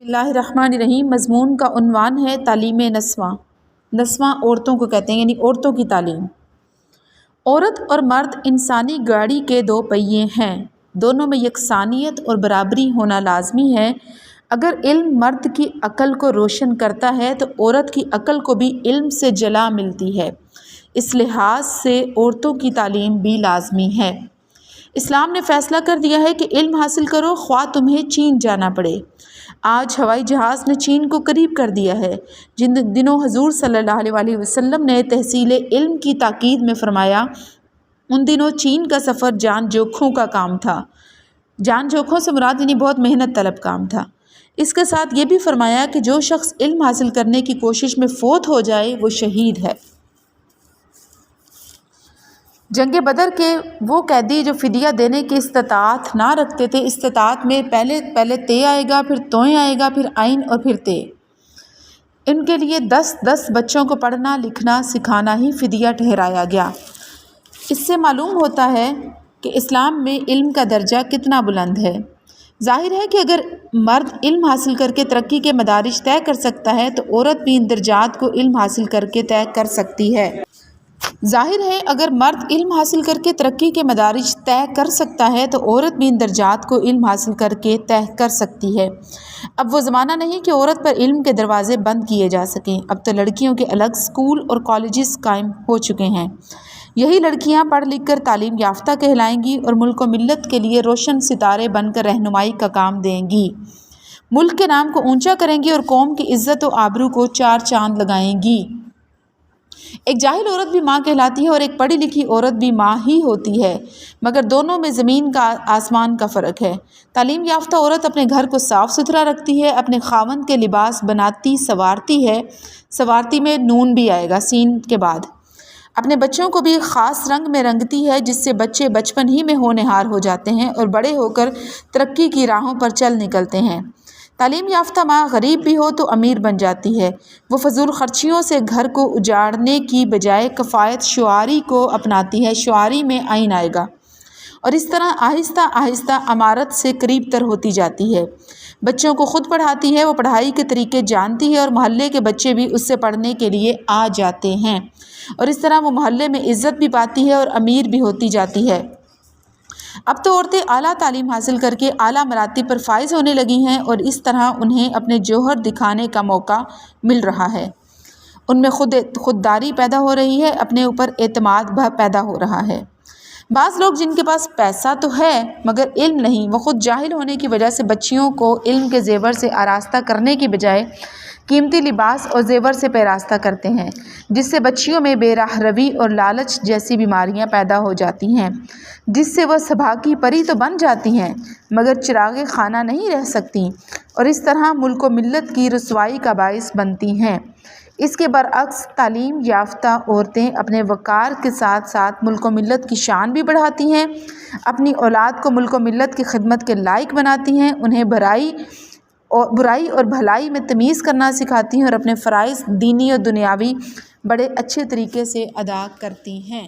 بسم اللہ الرحمن الرحیم۔ مضمون کا عنوان ہے تعلیم نسواں۔ نسواں عورتوں کو کہتے ہیں، یعنی عورتوں کی تعلیم۔ عورت اور مرد انسانی گاڑی کے دو پہیے ہیں، دونوں میں یکسانیت اور برابری ہونا لازمی ہے۔ اگر علم مرد کی عقل کو روشن کرتا ہے تو عورت کی عقل کو بھی علم سے جلا ملتی ہے، اس لحاظ سے عورتوں کی تعلیم بھی لازمی ہے۔ اسلام نے فیصلہ کر دیا ہے کہ علم حاصل کرو، خواہ تمہیں چین جانا پڑے۔ آج ہوائی جہاز نے چین کو قریب کر دیا ہے۔ جن دنوں حضور صلی اللہ علیہ وسلم نے تحصیل علم کی تاکید میں فرمایا، ان دنوں چین کا سفر جان جوکھوں کا کام تھا۔ جان جوکھوں سے مراد یعنی بہت محنت طلب کام تھا۔ اس کے ساتھ یہ بھی فرمایا کہ جو شخص علم حاصل کرنے کی کوشش میں فوت ہو جائے وہ شہید ہے۔ جنگ بدر کے وہ قیدی جو فدیہ دینے کی استطاعت نہ رکھتے تھے، استطاعت میں پہلے تے آئے گا، پھر توئیں آئے گا، پھر عین اور پھر تے، ان کے لیے 10 بچوں کو پڑھنا لکھنا سکھانا ہی فدیہ ٹھہرایا گیا۔ اس سے معلوم ہوتا ہے کہ اسلام میں علم کا درجہ کتنا بلند ہے۔ ظاہر ہے کہ اگر مرد علم حاصل کر کے ترقی کے مدارج طے کر سکتا ہے تو عورت بھی ان درجات کو علم حاصل کر کے طے کر سکتی ہے۔ ظاہر ہے اگر مرد علم حاصل کر کے ترقی کے مدارج طے کر سکتا ہے تو عورت بھی ان درجات کو علم حاصل کر کے طے کر سکتی ہے۔ اب وہ زمانہ نہیں کہ عورت پر علم کے دروازے بند کیے جا سکیں۔ اب تو لڑکیوں کے الگ اسکول اور کالجز قائم ہو چکے ہیں۔ یہی لڑکیاں پڑھ لکھ کر تعلیم یافتہ کہلائیں گی اور ملک و ملت کے لیے روشن ستارے بن کر رہنمائی کا کام دیں گی، ملک کے نام کو اونچا کریں گی اور قوم کی عزت و آبرو کو چار چاند لگائیں گی۔ ایک جاہل عورت بھی ماں کہلاتی ہے اور ایک پڑھی لکھی عورت بھی ماں ہی ہوتی ہے، مگر دونوں میں زمین کا آسمان کا فرق ہے۔ تعلیم یافتہ عورت اپنے گھر کو صاف ستھرا رکھتی ہے، اپنے خاوند کے لباس بناتی سنوارتی ہے، سنوارتی میں نون بھی آئے گا سین کے بعد۔ اپنے بچوں کو بھی خاص رنگ میں رنگتی ہے جس سے بچے بچپن ہی میں ہونہار ہو جاتے ہیں اور بڑے ہو کر ترقی کی راہوں پر چل نکلتے ہیں۔ تعلیم یافتہ ماں غریب بھی ہو تو امیر بن جاتی ہے۔ وہ فضول خرچیوں سے گھر کو اجاڑنے کی بجائے کفایت شعاری کو اپناتی ہے، شعاری میں عین آئے گا، اور اس طرح آہستہ آہستہ امارت سے قریب تر ہوتی جاتی ہے۔ بچوں کو خود پڑھاتی ہے، وہ پڑھائی کے طریقے جانتی ہے اور محلے کے بچے بھی اس سے پڑھنے کے لیے آ جاتے ہیں، اور اس طرح وہ محلے میں عزت بھی پاتی ہے اور امیر بھی ہوتی جاتی ہے۔ اب تو عورتیں اعلیٰ تعلیم حاصل کر کے اعلیٰ مراتب پر فائز ہونے لگی ہیں اور اس طرح انہیں اپنے جوہر دکھانے کا موقع مل رہا ہے۔ ان میں خودداری پیدا ہو رہی ہے، اپنے اوپر اعتماد پیدا ہو رہا ہے۔ بعض لوگ جن کے پاس پیسہ تو ہے مگر علم نہیں، وہ خود جاہل ہونے کی وجہ سے بچیوں کو علم کے زیور سے آراستہ کرنے کی بجائے قیمتی لباس اور زیور سے پیراستہ کرتے ہیں، جس سے بچیوں میں بے راہ روی اور لالچ جیسی بیماریاں پیدا ہو جاتی ہیں، جس سے وہ صبا کی پری تو بن جاتی ہیں مگر چراغ خانہ نہیں رہ سکتی، اور اس طرح ملک و ملت کی رسوائی کا باعث بنتی ہیں۔ اس کے برعکس تعلیم یافتہ عورتیں اپنے وقار کے ساتھ ساتھ ملک و ملت کی شان بھی بڑھاتی ہیں، اپنی اولاد کو ملک و ملت کی خدمت کے لائق بناتی ہیں، انہیں برائی اور بھلائی میں تمیز کرنا سکھاتی ہیں اور اپنے فرائض دینی اور دنیاوی بڑے اچھے طریقے سے ادا کرتی ہیں۔